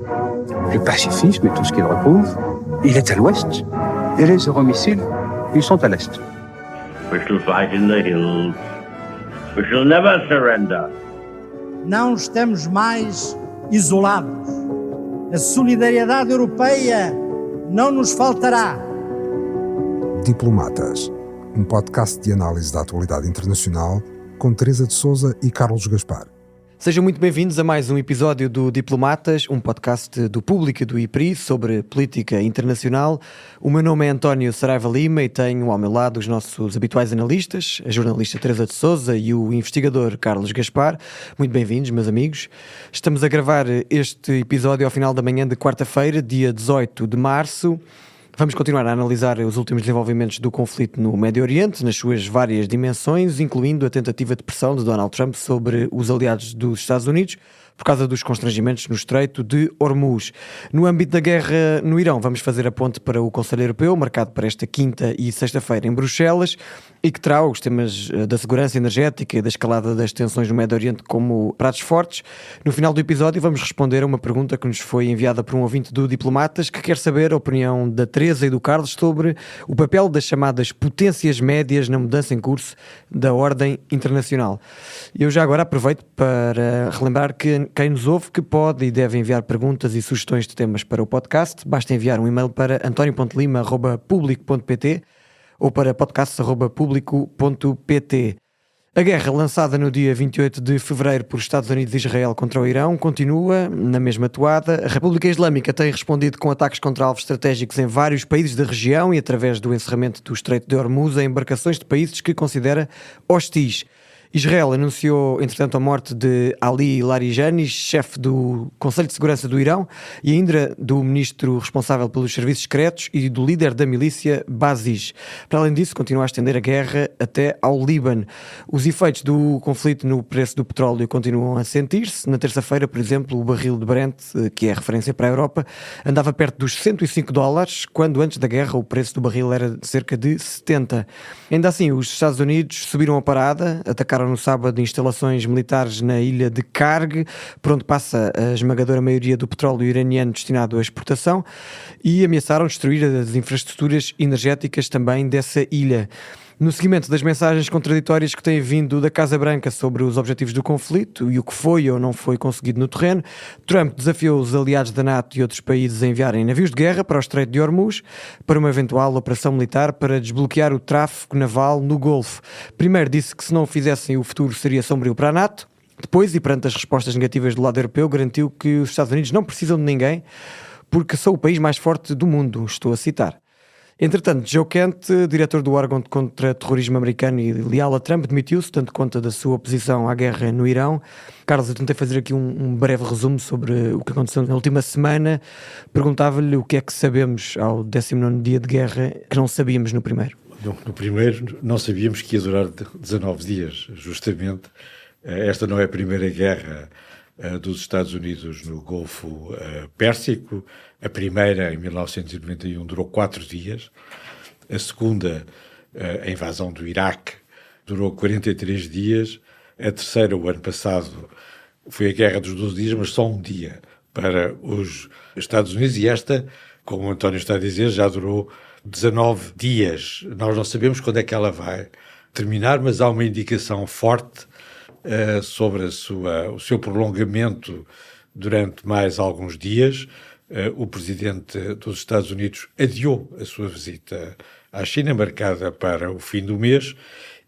Le pacifisme et tout ce qu'il repose, il est à l'ouest. Et les euromissiles, ils sont à l'est. We shall fight in the hills. We shall never surrender. Não estamos mais isolados. A solidariedade europeia não nos faltará. Diplomatas, um podcast de análise da atualidade internacional com Teresa de Sousa e Carlos Gaspar. Sejam muito bem-vindos a mais um episódio do Diplomatas, um podcast do Público e do IPRI sobre política internacional. O meu nome é António Saraiva Lima e tenho ao meu lado os nossos habituais analistas, a jornalista Teresa de Sousa e o investigador Carlos Gaspar. Muito bem-vindos, meus amigos. Estamos a gravar este episódio ao final da manhã de quarta-feira, dia 18 de março. Vamos continuar a analisar os últimos desenvolvimentos do conflito no Médio Oriente, nas suas várias dimensões, incluindo a tentativa de pressão de Donald Trump sobre os aliados dos Estados Unidos, por causa dos constrangimentos no Estreito de Hormuz. No âmbito da guerra no Irão, vamos fazer a ponte para o Conselho Europeu, marcado para esta quinta e sexta-feira em Bruxelas, e que terá os temas da segurança energética e da escalada das tensões no Médio Oriente como pratos fortes. No final do episódio vamos responder a uma pergunta que nos foi enviada por um ouvinte do Diplomatas, que quer saber a opinião da Teresa e do Carlos sobre o papel das chamadas potências médias na mudança em curso da ordem internacional. Eu já agora aproveito para relembrar que quem nos ouve que pode e deve enviar perguntas e sugestões de temas para o podcast. Basta enviar um e-mail para antonio.lima@publico.pt ou para podcast@publico.pt. A guerra lançada no dia 28 de fevereiro por Estados Unidos e Israel contra o Irão continua na mesma toada. A República Islâmica tem respondido com ataques contra alvos estratégicos em vários países da região e através do encerramento do Estreito de Hormuz em embarcações de países que considera hostis. Israel anunciou, entretanto, a morte de Ali Larijani, chefe do Conselho de Segurança do Irão, e ainda do ministro responsável pelos serviços secretos e do líder da milícia Baziz. Para além disso, continua a estender a guerra até ao Líbano. Os efeitos do conflito no preço do petróleo continuam a sentir-se. Na terça-feira, por exemplo, o barril de Brent, que é referência para a Europa, andava perto dos $105, quando antes da guerra o preço do barril era de cerca de 70. Ainda assim, os Estados Unidos subiram a parada, atacaram no sábado instalações militares na ilha de Karg, por onde passa a esmagadora maioria do petróleo iraniano destinado à exportação, e ameaçaram destruir as infraestruturas energéticas também dessa ilha. No seguimento das mensagens contraditórias que têm vindo da Casa Branca sobre os objetivos do conflito e o que foi ou não foi conseguido no terreno, Trump desafiou os aliados da NATO e outros países a enviarem navios de guerra para o Estreito de Hormuz para uma eventual operação militar para desbloquear o tráfego naval no Golfo. Primeiro disse que se não o fizessem o futuro seria sombrio para a NATO. Depois, e perante as respostas negativas do lado europeu, garantiu que os Estados Unidos não precisam de ninguém porque são o país mais forte do mundo, estou a citar. Entretanto, Joe Kent, diretor do órgão de contra-terrorismo americano e leal a Trump, demitiu-se, dando conta da sua oposição à guerra no Irão. Carlos, eu tentei fazer aqui um breve resumo sobre o que aconteceu na última semana. Perguntava-lhe o que é que sabemos ao 19º dia de guerra que não sabíamos no primeiro. No primeiro não sabíamos que ia durar 19 dias, justamente. Esta não é a primeira guerra dos Estados Unidos no Golfo Pérsico. A primeira, em 1991, durou 4 dias. A segunda, a invasão do Iraque, durou 43 dias. A terceira, o ano passado, foi a Guerra dos 12 dias, mas só um dia para os Estados Unidos. E esta, como o António está a dizer, já durou 19 dias. Nós não sabemos quando é que ela vai terminar, mas há uma indicação forte sobre o seu prolongamento durante mais alguns dias. O presidente dos Estados Unidos adiou a sua visita à China, marcada para o fim do mês,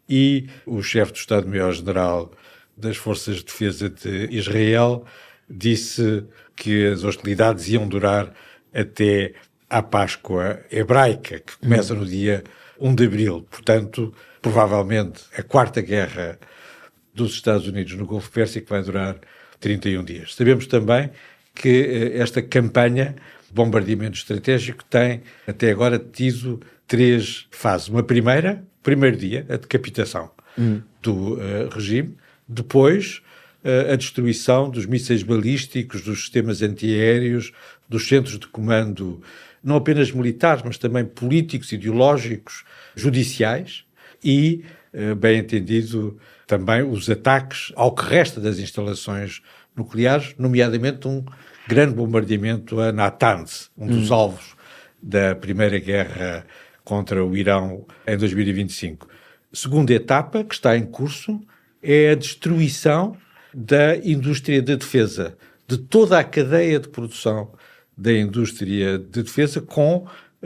e o chefe do Estado-Maior-General das Forças de Defesa de Israel disse que as hostilidades iam durar até à Páscoa hebraica, que começa no dia 1 de abril. Portanto, provavelmente a quarta guerra dos Estados Unidos no Golfo Pérsico vai durar 31 dias. Sabemos também que esta campanha de bombardeamento estratégico tem, até agora, tido 3 fases. Uma primeiro dia, a decapitação do regime. Depois, a destruição dos mísseis balísticos, dos sistemas antiaéreos, dos centros de comando, não apenas militares, mas também políticos, ideológicos, judiciais e, bem entendido, também os ataques ao que resta das instalações nucleares, nomeadamente um grande bombardeamento a Natanz, um dos alvos da Primeira Guerra contra o Irão em 2025. Segunda etapa, que está em curso, é a destruição da indústria de defesa, de toda a cadeia de produção da indústria de defesa, com,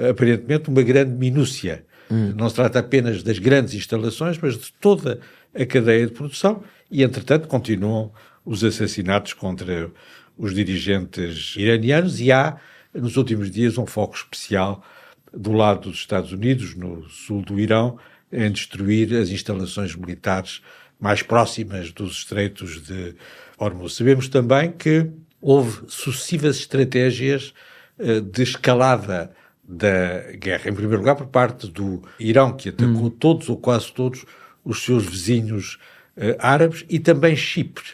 aparentemente, uma grande minúcia. Não se trata apenas das grandes instalações, mas de toda a cadeia de produção e, entretanto, continuam os assassinatos contra os dirigentes iranianos e há, nos últimos dias, um foco especial do lado dos Estados Unidos, no sul do Irão, em destruir as instalações militares mais próximas dos estreitos de Hormuz. Sabemos também que houve sucessivas estratégias de escalada da guerra. Em primeiro lugar, por parte do Irão, que atacou todos ou quase todos os seus vizinhos árabes, e também Chipre,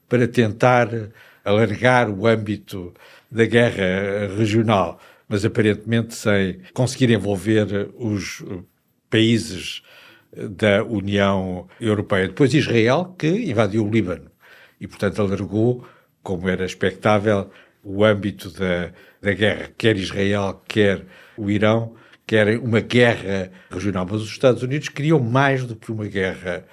para tentar alargar o âmbito da guerra regional, mas aparentemente sem conseguir envolver os países da União Europeia. Depois Israel, que invadiu o Líbano e, portanto, alargou, como era expectável, o âmbito da guerra. Quer Israel, quer o Irão, querem uma guerra regional. Mas os Estados Unidos queriam mais do que uma guerra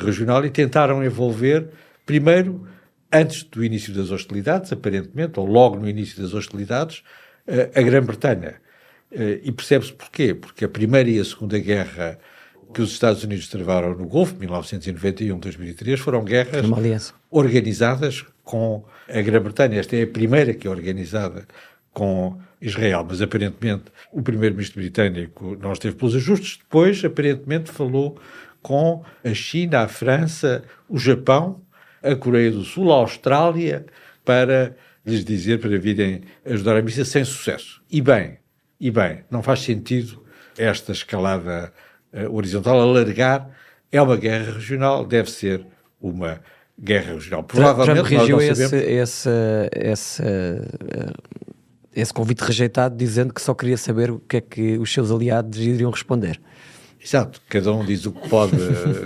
regional e tentaram envolver, primeiro, antes do início das hostilidades, aparentemente, ou logo no início das hostilidades, a Grã-Bretanha. E percebe-se porquê? Porque a Primeira e a Segunda Guerra que os Estados Unidos travaram no Golfo, 1991-2003, foram guerras organizadas com a Grã-Bretanha. Esta é a primeira que é organizada com Israel, mas aparentemente o primeiro-ministro britânico não esteve pelos ajustes. Depois, aparentemente, falou com a China, a França, o Japão, a Coreia do Sul, a Austrália, para lhes dizer para virem ajudar a missa, sem sucesso. E bem, não faz sentido esta escalada horizontal. Alargar é uma guerra regional, deve ser uma guerra regional. Provavelmente Trump reagiu nós não sabemos... esse convite rejeitado, dizendo que só queria saber o que é que os seus aliados iriam responder. Exato, cada um diz o que pode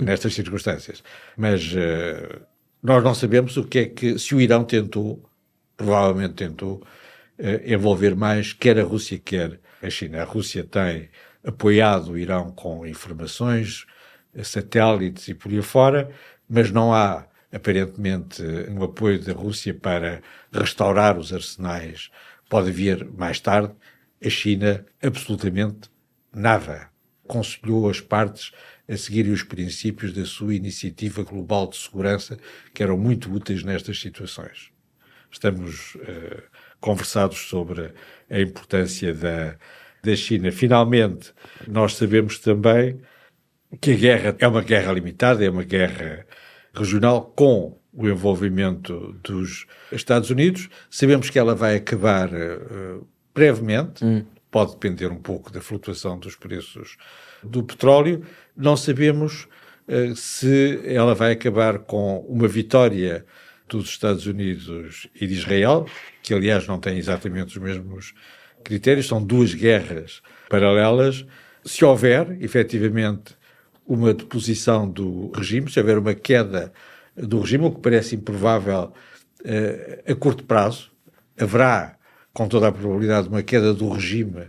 nestas circunstâncias. Mas nós não sabemos o que é que, se o Irão provavelmente tentou, envolver mais quer a Rússia, quer a China. A Rússia tem apoiado o Irão com informações, satélites e por aí fora, mas não há, aparentemente, um apoio da Rússia para restaurar os arsenais. Pode vir mais tarde. A China, absolutamente nada. Aconselhou as partes a seguirem os princípios da sua iniciativa global de segurança, que eram muito úteis nestas situações. Estamos conversados sobre a importância da China. Finalmente, nós sabemos também que a guerra é uma guerra limitada, é uma guerra regional com o envolvimento dos Estados Unidos. Sabemos que ela vai acabar brevemente, pode depender um pouco da flutuação dos preços do petróleo. Não sabemos se ela vai acabar com uma vitória dos Estados Unidos e de Israel, que aliás não têm exatamente os mesmos critérios, são duas guerras paralelas. Se houver, efetivamente, uma deposição do regime, se houver uma queda do regime, o que parece improvável a curto prazo, haverá, com toda a probabilidade, uma queda do regime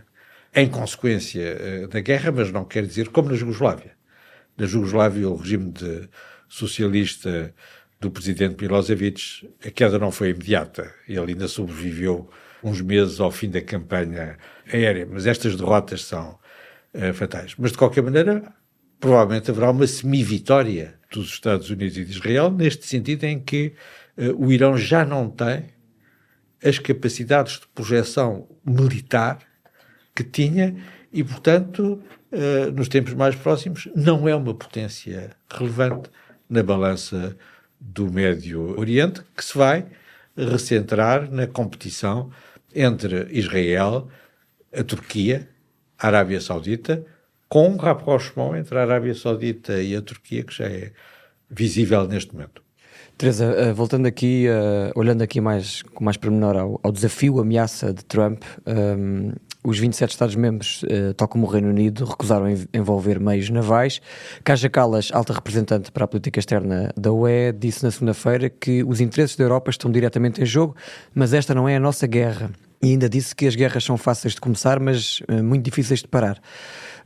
em consequência da guerra, mas não quer dizer como na Jugoslávia. Na Jugoslávia, o regime socialista do presidente Milosevic, a queda não foi imediata. Ele ainda sobreviveu uns meses ao fim da campanha aérea, mas estas derrotas são fatais. Mas, de qualquer maneira, provavelmente haverá uma semi-vitória dos Estados Unidos e de Israel, neste sentido em que o Irão já não tem as capacidades de projeção militar que tinha e, portanto, nos tempos mais próximos, não é uma potência relevante na balança do Médio Oriente, que se vai recentrar na competição entre Israel, a Turquia, a Arábia Saudita, com um rapprochement entre a Arábia Saudita e a Turquia, que já é visível neste momento. Teresa, voltando aqui, olhando aqui com mais pormenor ao desafio, ameaça de Trump, Os 27 Estados-membros, tal como o Reino Unido, recusaram envolver meios navais. Kaja Kallas, alta representante para a política externa da UE, disse na segunda-feira que os interesses da Europa estão diretamente em jogo, mas esta não é a nossa guerra. E ainda disse que as guerras são fáceis de começar, mas muito difíceis de parar.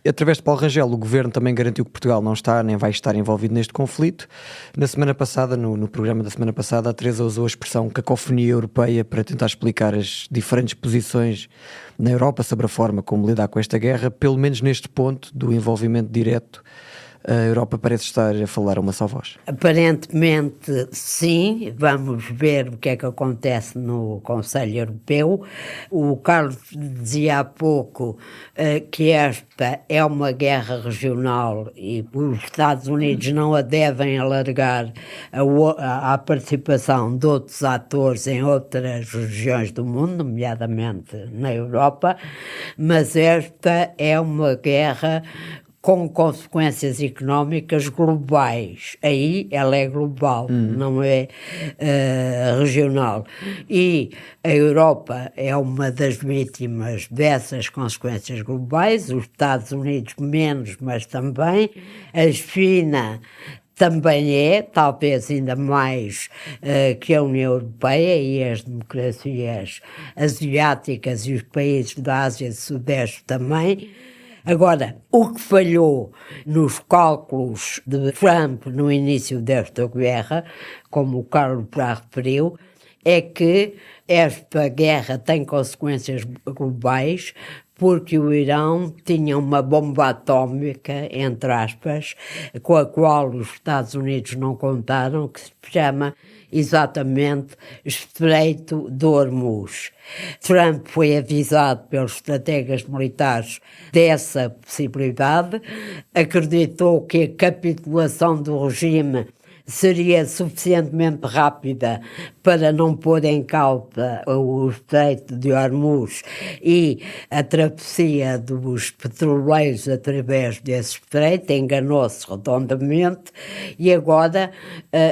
Através de Paulo Rangel, o Governo também garantiu que Portugal não está nem vai estar envolvido neste conflito. Na semana passada, no programa da semana passada, a Teresa usou a expressão cacofonia europeia para tentar explicar as diferentes posições na Europa sobre a forma como lidar com esta guerra. Pelo menos neste ponto do envolvimento direto, a Europa parece estar a falar a uma só voz. Aparentemente, sim. Vamos ver o que é que acontece no Conselho Europeu. O Carlos dizia há pouco que esta é uma guerra regional e os Estados Unidos não a devem alargar à participação de outros atores em outras regiões do mundo, nomeadamente na Europa, mas esta é uma guerra com consequências económicas globais. Aí ela é global, não é regional. E a Europa é uma das vítimas dessas consequências globais, os Estados Unidos menos, mas também. A China também é, talvez ainda mais que a União Europeia e as democracias asiáticas e os países da Ásia do Sudeste também. Agora, o que falhou nos cálculos de Trump no início desta guerra, como o Carlos já referiu, é que esta guerra tem consequências globais porque o Irão tinha uma bomba atómica, entre aspas, com a qual os Estados Unidos não contaram, que se chama exatamente Estreito de Hormuz. Trump foi avisado pelos estrategas militares dessa possibilidade, acreditou que a capitulação do regime seria suficientemente rápida para não pôr em causa o Estreito de Hormuz e a travessia dos petroleiros através desse estreito, enganou-se redondamente e agora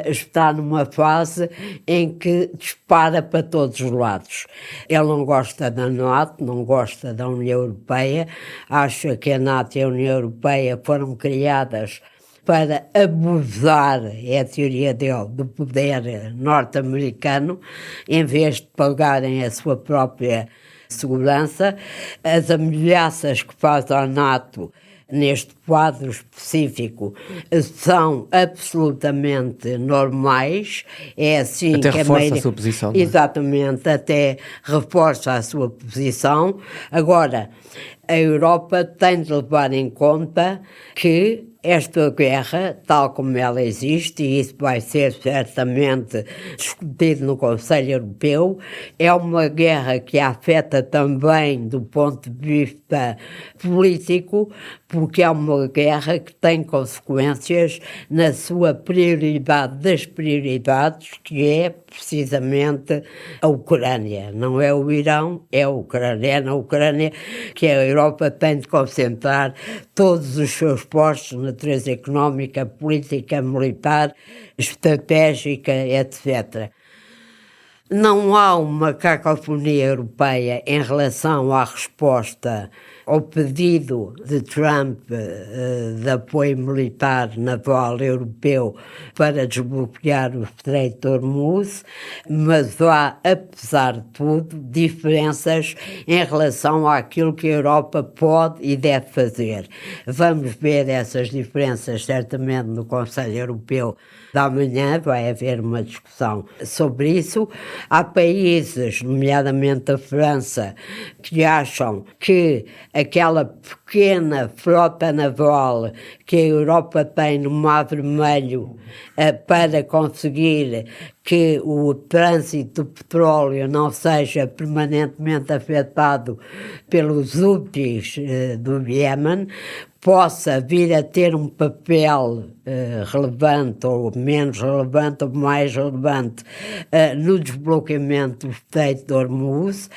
está numa fase em que dispara para todos os lados. Ele não gosta da NATO, não gosta da União Europeia, acha que a NATO e a União Europeia foram criadas para abusar, é a teoria dele, do poder norte-americano, em vez de pagarem a sua própria segurança. As ameaças que faz à NATO neste quadro específico são absolutamente normais. É assim até que reforça a sua posição. Exatamente, até reforça a sua posição. Agora, a Europa tem de levar em conta que esta guerra, tal como ela existe, e isso vai ser certamente discutido no Conselho Europeu, é uma guerra que afeta também do ponto de vista político, porque é uma guerra que tem consequências na sua prioridade das prioridades, que é precisamente a Ucrânia. Não é o Irão, é a Ucrânia. É na Ucrânia que a Europa tem de concentrar todos os seus esforços na natureza económica, política, militar, estratégica, etc. Não há uma cacofonia europeia em relação à resposta ao pedido de Trump de apoio militar naval europeu para desbloquear o Estreito de Hormuz, mas há, apesar de tudo, diferenças em relação àquilo que a Europa pode e deve fazer. Vamos ver essas diferenças certamente no Conselho Europeu da manhã, vai haver uma discussão sobre isso. Há países, nomeadamente a França, que acham que aquela pequena frota naval que a Europa tem no Mar Vermelho para conseguir que o trânsito do petróleo não seja permanentemente afetado pelos Houthis do Iémen, possa vir a ter um papel relevante ou menos relevante ou mais relevante no desbloqueamento do Estreito de Hormuz.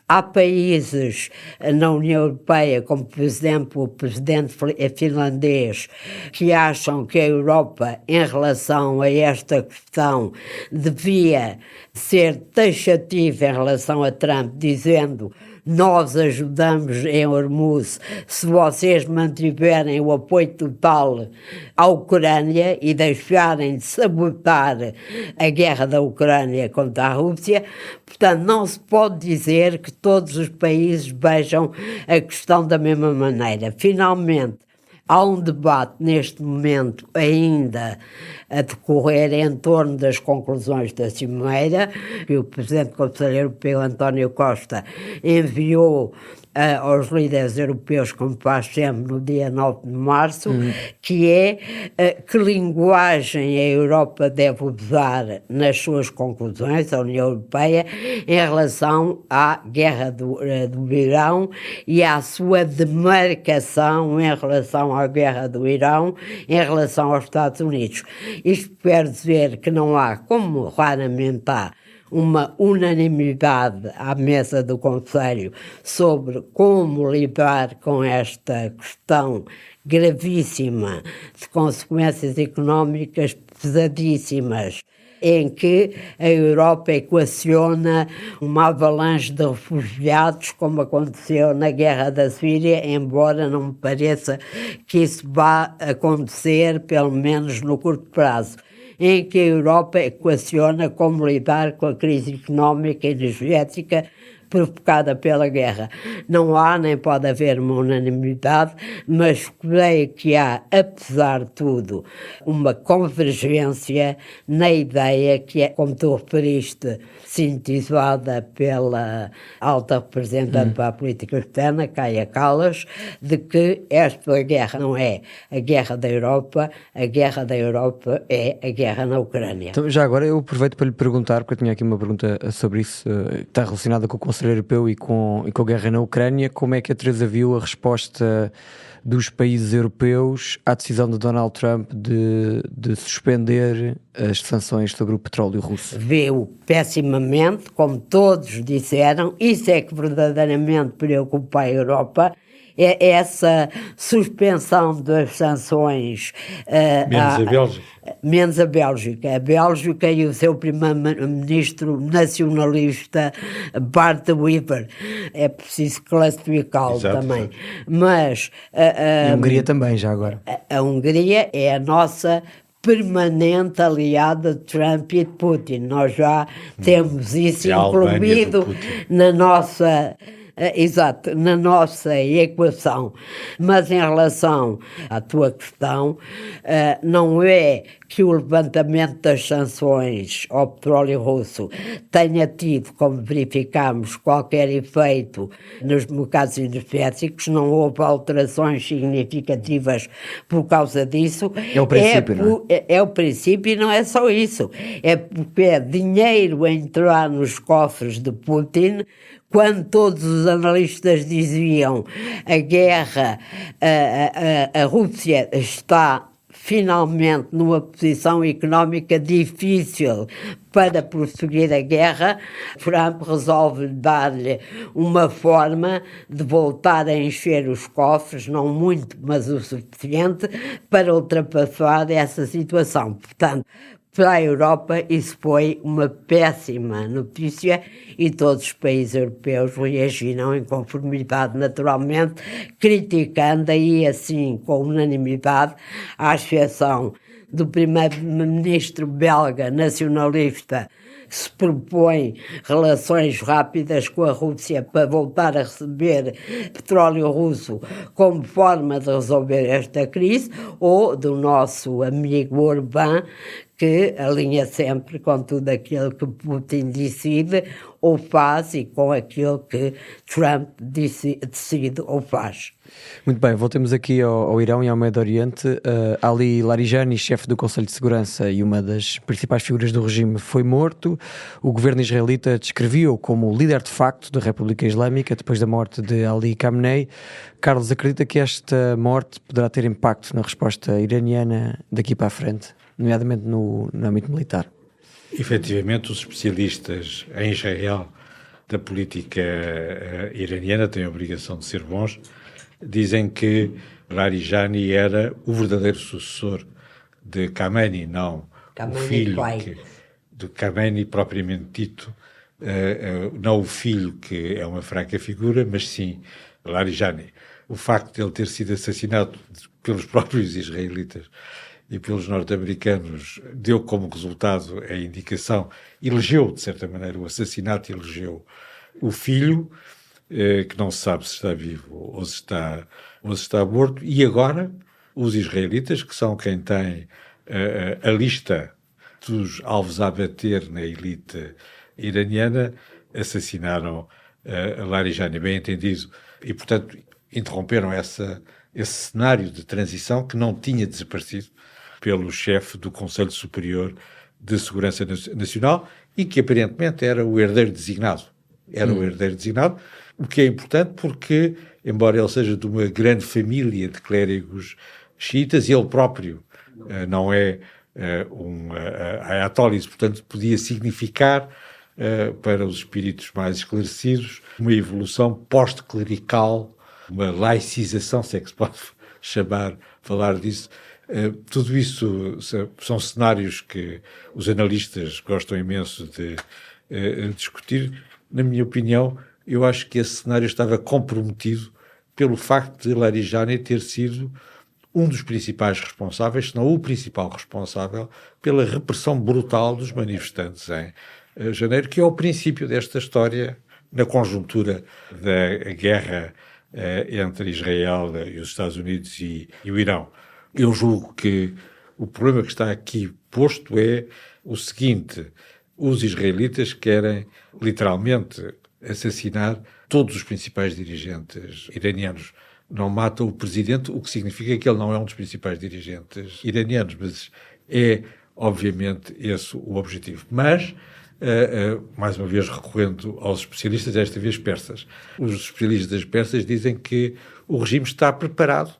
Há países na União Europeia, como por exemplo o presidente finlandês, que acham que a Europa, em relação a esta questão, devia ser taxativa em relação a Trump, dizendo: nós ajudamos em Hormuz se vocês mantiverem o apoio total à Ucrânia e deixarem de sabotar a guerra da Ucrânia contra a Rússia. Portanto, não se pode dizer que todos os países vejam a questão da mesma maneira. Finalmente, há um debate neste momento ainda a decorrer em torno das conclusões da Cimeira, que o Presidente do Conselho Europeu, António Costa, enviou aos líderes europeus, como faz sempre no dia 9 de março, que é que linguagem a Europa deve usar nas suas conclusões, a União Europeia, em relação à guerra do Irão e à sua demarcação em relação à guerra do Irão, em relação aos Estados Unidos. Isto quer dizer que não há, como raramente há, uma unanimidade à mesa do Conselho sobre como lidar com esta questão gravíssima de consequências económicas pesadíssimas, em que a Europa equaciona uma avalanche de refugiados, como aconteceu na guerra da Síria, embora não me pareça que isso vá acontecer, pelo menos no curto prazo, em que a Europa equaciona como lidar com a crise económica e energética provocada pela guerra. Não há, nem pode haver uma unanimidade, mas creio que há, apesar de tudo, uma convergência na ideia que é, como tu referiste, sintetizada pela alta representante para a política externa, Kaja Kallas, de que esta guerra não é a guerra da Europa é a guerra na Ucrânia. Então, já agora eu aproveito para lhe perguntar, porque eu tinha aqui uma pergunta sobre isso, que está relacionada com o Conselho Europeu e com a guerra na Ucrânia. Como é que a Teresa viu a resposta dos países europeus à decisão de Donald Trump de suspender as sanções sobre o petróleo russo? Viu pessimamente, como todos disseram. Isso é que verdadeiramente preocupa a Europa. É essa suspensão das sanções. Menos a Bélgica. Menos a Bélgica. A Bélgica e o seu primeiro-ministro nacionalista, Bart Wever. É preciso classificá-lo também. Exato. Mas... e a Hungria também, já agora. A Hungria é a nossa permanente aliada de Trump e de Putin. Nós já temos isso incluído na nossa... Exato, na nossa equação. Mas em relação à tua questão, não é que o levantamento das sanções ao petróleo russo tenha tido, como verificamos, qualquer efeito nos mercados energéticos. Não houve alterações significativas por causa disso. É o princípio, não é? É o princípio, e não é só isso. É porque é dinheiro a entrar nos cofres de Putin. Quando todos os analistas diziam a guerra, a Rússia está finalmente numa posição económica difícil para prosseguir a guerra, Trump resolve dar-lhe uma forma de voltar a encher os cofres, não muito, mas o suficiente, para ultrapassar essa situação. Portanto, para a Europa isso foi uma péssima notícia e todos os países europeus reagiram em conformidade, naturalmente, criticando aí assim com unanimidade, à exceção do primeiro-ministro belga nacionalista, que se propõe relações rápidas com a Rússia para voltar a receber petróleo russo como forma de resolver esta crise, ou do nosso amigo Orbán, que alinha sempre com tudo aquilo que Putin decide ou faz e com aquilo que Trump decide ou faz. Muito bem, voltemos aqui ao Irão e ao Médio Oriente. Ali Larijani, chefe do Conselho de Segurança e uma das principais figuras do regime, foi morto. O governo israelita descreveu-o como o líder de facto da República Islâmica depois da morte de Ali Khamenei. Carlos, acredita que esta morte poderá ter impacto na resposta iraniana daqui para a frente, nomeadamente no âmbito militar? Efetivamente, os especialistas em Israel da política iraniana, têm a obrigação de ser bons, dizem que Larijani era o verdadeiro sucessor de Khamenei, não o filho do Khamenei propriamente dito, não o filho que é uma fraca figura, mas sim Larijani. O facto de ele ter sido assassinado pelos próprios israelitas e pelos norte-americanos deu como resultado a indicação, elegeu, de certa maneira, o assassinato elegeu o filho, que não se sabe se está vivo ou se está morto, e agora os israelitas, que são quem tem a lista dos alvos a abater na elite iraniana, assassinaram Larijani, bem entendido, e, portanto, interromperam esse cenário de transição que não tinha desaparecido pelo chefe do Conselho Superior de Segurança Nacional e que aparentemente era o herdeiro designado. O herdeiro designado, o que é importante porque, embora ele seja de uma grande família de clérigos xiitas, ele próprio não é um ayatollah, portanto podia significar para os espíritos mais esclarecidos uma evolução pós-clerical, uma laicização, se é que se pode falar disso. Tudo isso são cenários que os analistas gostam imenso de discutir. Na minha opinião, eu acho que esse cenário estava comprometido pelo facto de Larijani ter sido um dos principais responsáveis, se não o principal responsável, pela repressão brutal dos manifestantes em janeiro, que é o princípio desta história na conjuntura da guerra entre Israel e os Estados Unidos e o Irão. Eu julgo que o problema que está aqui posto é o seguinte: os israelitas querem literalmente assassinar todos os principais dirigentes iranianos. Não matam o presidente, o que significa que ele não é um dos principais dirigentes iranianos, mas é, obviamente, esse o objetivo. Mas, mais uma vez recorrendo aos especialistas, desta vez persas, os especialistas persas dizem que o regime está preparado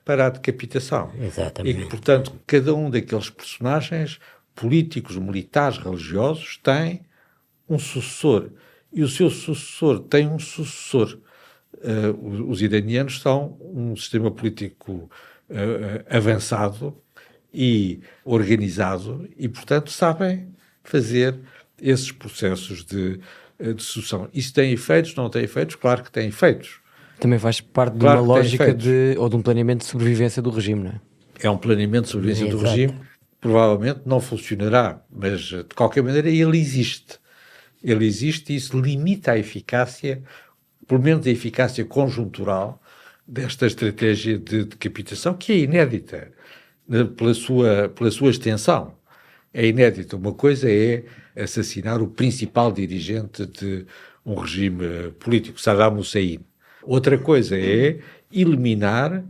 para a decapitação. Exatamente. E que, portanto, cada um daqueles personagens políticos, militares, religiosos, tem um sucessor. E o seu sucessor tem um sucessor. Os iranianos são um sistema político avançado e organizado e, portanto, sabem fazer esses processos de sucessão. Isso tem efeitos, não tem efeitos? Claro que tem efeitos. Também faz parte de uma lógica ou de um planeamento de sobrevivência do regime, não é? É um planeamento de sobrevivência do regime, provavelmente não funcionará, mas de qualquer maneira ele existe. Ele existe e isso limita a eficácia, pelo menos a eficácia conjuntural, desta estratégia de decapitação, que é inédita pela sua extensão. É inédita. Uma coisa é assassinar o principal dirigente de um regime político, Saddam Hussein. Outra coisa é eliminar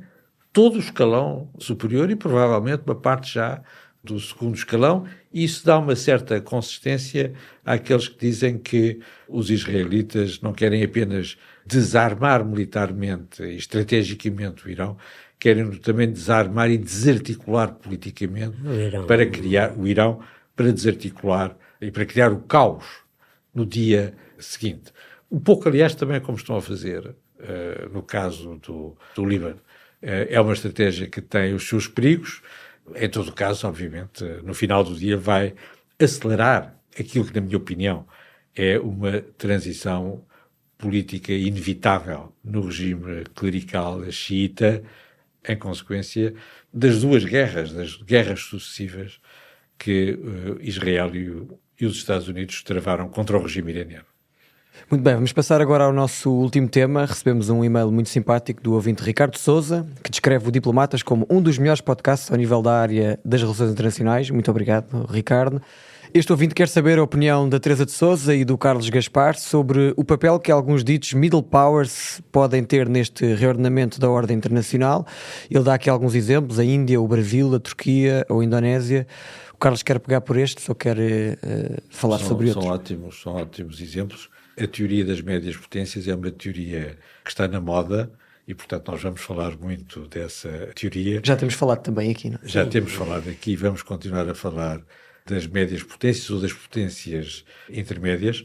todo o escalão superior e provavelmente uma parte já do segundo escalão, e isso dá uma certa consistência àqueles que dizem que os israelitas não querem apenas desarmar militarmente e estrategicamente o Irão, querem também desarmar e desarticular politicamente para criar o Irão, para desarticular e para criar o caos no dia seguinte. Um pouco, aliás, também como estão a fazer no caso do Líbano. É uma estratégia que tem os seus perigos. Em todo caso, obviamente, no final do dia vai acelerar aquilo que, na minha opinião, é uma transição política inevitável no regime clerical xiita, em consequência das duas guerras, das guerras sucessivas que Israel e os Estados Unidos travaram contra o regime iraniano. Muito bem, vamos passar agora ao nosso último tema. Recebemos um e-mail muito simpático do ouvinte Ricardo Sousa, que descreve o Diplomatas como um dos melhores podcasts ao nível da área das relações internacionais. Muito obrigado, Ricardo. Este ouvinte quer saber a opinião da Teresa de Sousa e do Carlos Gaspar sobre o papel que alguns ditos middle powers podem ter neste reordenamento da ordem internacional. Ele dá aqui alguns exemplos: a Índia, o Brasil, a Turquia ou a Indonésia. O Carlos quer pegar por este, só quer falar sobre outros. São ótimos exemplos. A teoria das médias potências é uma teoria que está na moda e, portanto, nós vamos falar muito dessa teoria. Já temos falado também aqui, não é? Já temos falado aqui e vamos continuar a falar das médias potências ou das potências intermédias.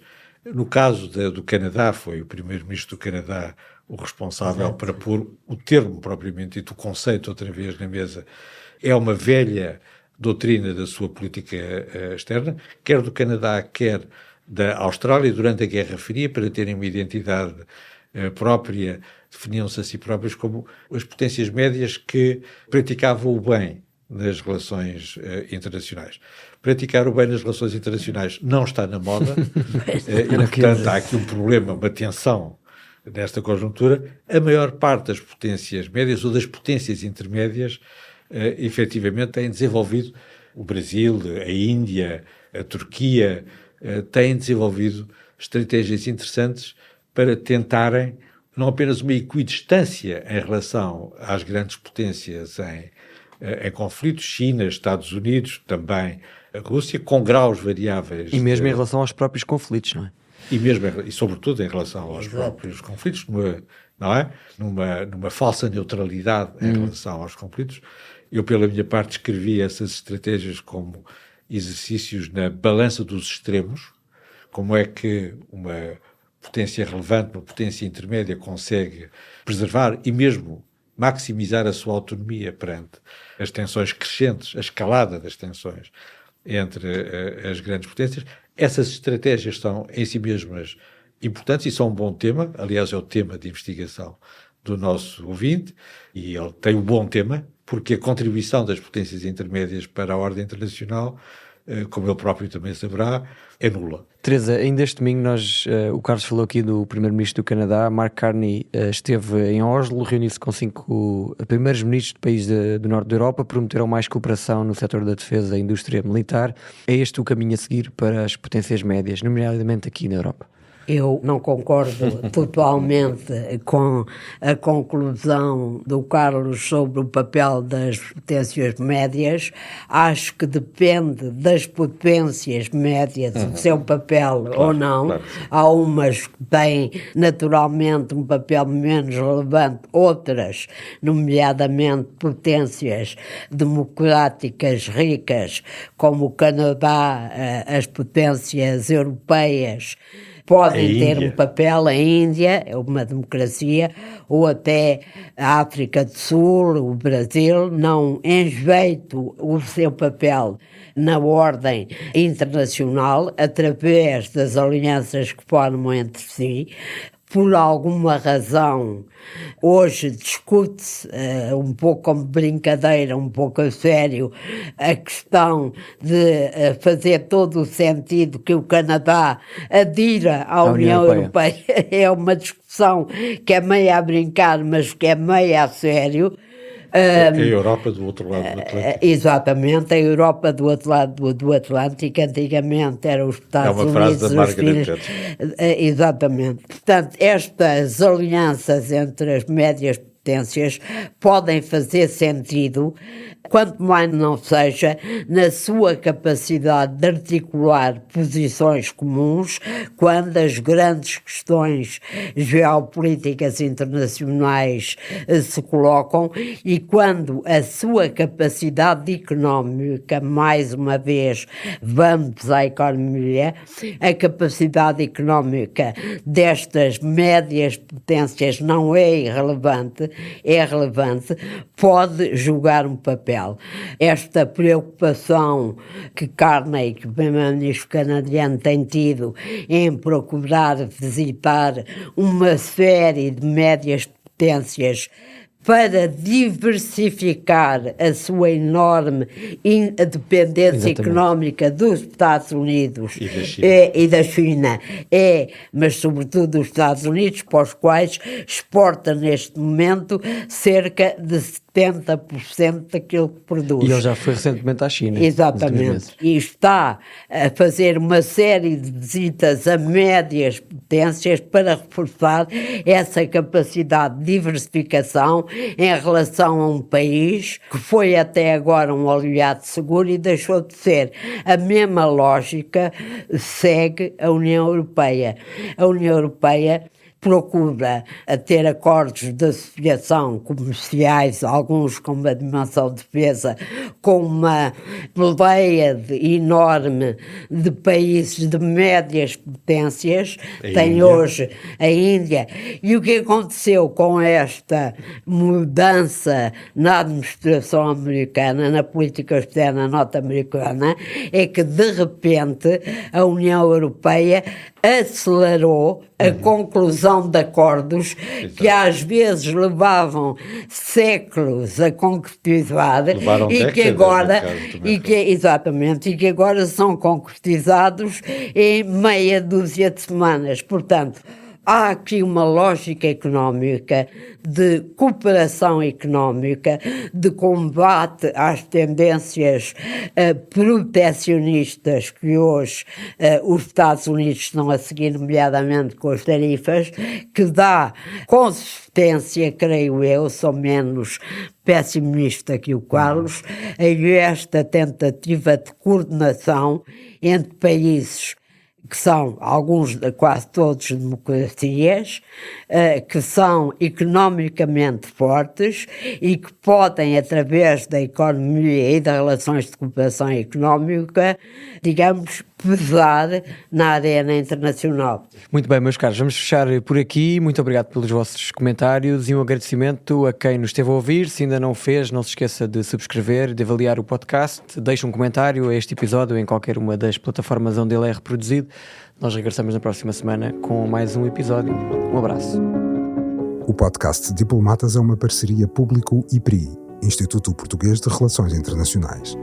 No caso do Canadá, foi o primeiro-ministro do Canadá o responsável para pôr o termo propriamente dito, o conceito outra vez na mesa. É uma velha doutrina da sua política externa, quer do Canadá, quer da Austrália, durante a Guerra Fria, para terem uma identidade própria, definiam-se a si próprias como as potências médias que praticavam o bem nas relações internacionais. Praticar o bem nas relações internacionais não está na moda e, portanto, há aqui um problema, uma tensão nesta conjuntura. A maior parte das potências médias ou das potências intermédias efetivamente têm desenvolvido, o Brasil, a Índia, a Turquia, têm desenvolvido estratégias interessantes para tentarem não apenas uma equidistância em relação às grandes potências em conflitos, China, Estados Unidos, também a Rússia, com graus variáveis. E mesmo em relação aos próprios conflitos, não é? E sobretudo em relação aos próprios conflitos, numa falsa neutralidade em relação aos conflitos. Eu, pela minha parte, escrevi essas estratégias como exercícios na balança dos extremos, como é que uma potência relevante, uma potência intermédia consegue preservar e mesmo maximizar a sua autonomia perante as tensões crescentes, a escalada das tensões entre as grandes potências. Essas estratégias são em si mesmas importantes e são um bom tema. Aliás, é o tema de investigação do nosso ouvinte e ele tem um bom tema porque a contribuição das potências intermédias para a ordem internacional, como ele próprio também saberá, é nula. Teresa, ainda este domingo o Carlos falou aqui do primeiro-ministro do Canadá. Mark Carney esteve em Oslo, reuniu-se com 5 primeiros ministros de países do norte da Europa, prometeram mais cooperação no setor da defesa e indústria militar. É este o caminho a seguir para as potências médias, nomeadamente aqui na Europa? Eu não concordo totalmente com a conclusão do Carlos sobre o papel das potências médias. Acho que depende das potências médias o seu papel ou não. Claro. Há umas que têm naturalmente um papel menos relevante, outras, nomeadamente potências democráticas ricas, como o Canadá, as potências europeias, podem ter um papel. A Índia é uma democracia, ou até a África do Sul, o Brasil, não enjeito o seu papel na ordem internacional através das alianças que formam entre si. Por alguma razão, hoje discute-se um pouco como brincadeira, um pouco a sério, a questão de fazer todo o sentido que o Canadá adira à União Europeia. É uma discussão que é meio a brincar, mas que é meio a sério. A Europa do outro lado do Atlântico. Exatamente, a Europa do outro lado do Atlântico, antigamente eram os Estados Unidos. É uma frase da Margaret Thatcher. Exatamente. Portanto, estas alianças entre as médias potências podem fazer sentido, quanto mais não seja, na sua capacidade de articular posições comuns quando as grandes questões geopolíticas internacionais se colocam e quando a sua capacidade económica, mais uma vez, vamos à economia, a capacidade económica destas médias potências não é irrelevante, é relevante, pode jogar um papel. Esta preocupação que Carney, que o primeiro-ministro canadiano, tem tido em procurar visitar uma série de médias potências para diversificar a sua enorme dependência económica dos Estados Unidos e da China, mas sobretudo dos Estados Unidos, para os quais exporta neste momento cerca de 70% daquilo que produz. E ele já foi recentemente à China. Exatamente. E está a fazer uma série de visitas a médias potências para reforçar essa capacidade de diversificação em relação a um país que foi até agora um aliado seguro e deixou de ser. A mesma lógica segue a União Europeia. A União Europeia procura a ter acordos de associação comerciais, alguns com uma dimensão de defesa com uma pleiade enorme de países de médias potências, tem hoje a Índia, e o que aconteceu com esta mudança na administração americana, na política externa norte-americana, é que de repente a União Europeia acelerou a conclusão de acordos que às vezes levavam séculos a concretizar e que agora exatamente, e que agora são concretizados em meia dúzia de semanas. Portanto, há aqui uma lógica económica, de cooperação económica, de combate às tendências protecionistas que hoje os Estados Unidos estão a seguir, nomeadamente com as tarifas, que dá consistência, creio eu, sou menos pessimista que o Carlos, a esta tentativa de coordenação entre países que são alguns, quase todos, democracias, que são economicamente fortes e que podem, através da economia e das relações de cooperação económica, digamos, pesar na arena internacional. Muito bem, meus caros, vamos fechar por aqui. Muito obrigado pelos vossos comentários e um agradecimento a quem nos esteve a ouvir. Se ainda não o fez, não se esqueça de subscrever, de avaliar o podcast. Deixe um comentário a este episódio em qualquer uma das plataformas onde ele é reproduzido. Nós regressamos na próxima semana com mais um episódio. Um abraço. O podcast Diplomatas é uma parceria Público-IPRI, Instituto Português de Relações Internacionais.